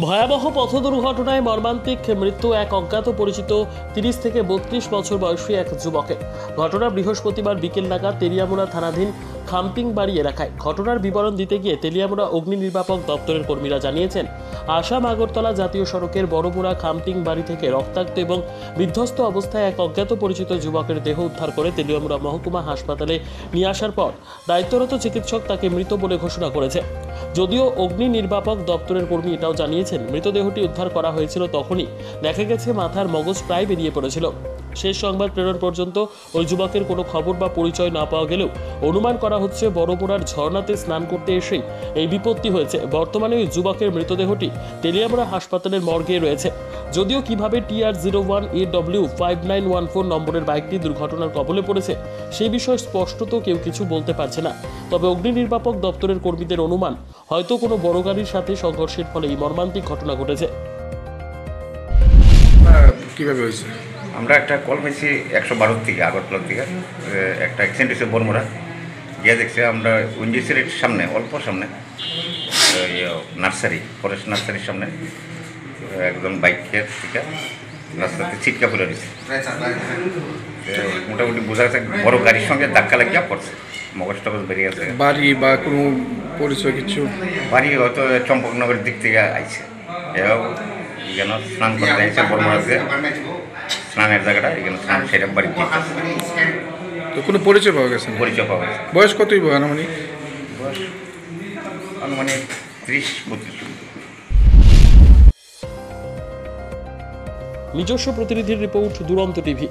ভয়াবহ পথ দুর্ঘটনায় মর্মান্তিক মৃত্যু এক অজ্ঞাত পরিচিত 30 থেকে 32 বছর বয়সী এক যুবকের। ঘটনা বৃহস্পতিবার বিকেল নাগাদ তেলিয়ামুড়া থানাধীন খামপিংবাড়ি এলাকায়। ঘটনার বিবরণ দিতে গিয়ে তেলিয়ামুড়া অগ্নি নির্বাপক দপ্তরের কর্মীরা জানিয়েছেন, আসাম আগরতলা জাতীয় সড়কের বড়মুড়া খামপিংবাড়ি থেকে রক্তাক্ত এবং বিধ্বস্ত অবস্থায় এক অজ্ঞাত পরিচিত যুবকের দেহ উদ্ধার করে তেলিয়ামুড়া মহকুমা হাসপাতালে নিয়ে আসার পর দায়িত্বরত চিকিৎসক তাকে মৃত বলে ঘোষণা করেছে। যদিও অগ্নি নির্বাপক দপ্তরের কর্মী এটাও জানিয়েছেন, মৃতদেহটি উদ্ধার করা হয়েছিল তখনই দেখা গেছে মাথার মগজ প্রায় বেরিয়ে পড়েছিল। শেষ সংবাদ প্রেরণ পর্যন্ত ওই যুবকের কোনো খবর বা পরিচয় না পাওয়া গেলেও অনুমান করা হচ্ছে বড়মুড়ার ঝর্ণাতে স্নান করতে এসেই এই বিপত্তি হয়েছে। বর্তমানে ওই যুবকের মৃতদেহটি তেলিয়ামুড়া হাসপাতালের মর্গে রয়েছে। যদিও কিভাবে TR01AW5914 নম্বরের বাইকটি দুর্ঘটনার কবলে পড়েছে সেই বিষয়ে স্পষ্টত কেউ কিছু বলতে পারছে না। তবে অগ্নি নির্বাপক দপ্তরের কর্মীদের অনুমান, হয়তো কোনো বড় গাড়ির সাথে সংঘর্ষের ফলে এই মর্মান্তিক ঘটনা ঘটেছে। কিভাবে হয়েছে? আমরা একটা কল পেয়েছি 112 থেকে, আগরতলা থেকে। একটা অ্যাক্সিডেন্ট হয়েছে বড়মুড়া গিয়ে দেখছি আমরা উইন্ডিসের সামনে, অল্প সামনে নার্সারি, ফরেস্ট নার্সারির সামনে একজন বাইকের থেকে রাস্তাতে ছিটকা পড়ে দিয়েছে। মোটামুটি বোঝা যাচ্ছে বড় গাড়ির সঙ্গে ধাক্কা লাগিয়ে পড়ছে, মগজ টগজ বেরিয়ে গেছে। বাড়ি বা কোনো পরিচয় কিছু? বাড়ি হয়তো চম্পকনগরের দিক থেকে আইছে, এও যেন স্নান করতে আইছে বড়মুড়াতে, স্নানের জায়গাটা এখানে স্নান সেটা বাড়ি তো কোনো পরিচয় পাওয়া গেছে না? পরিচয় পাওয়া গেছে। বয়স কতই আনুমানিক? বয়স আনুমানিক 30-32। নিজস্ব প্রতিনিধির রিপোর্ট, দুরন্ত টিভি।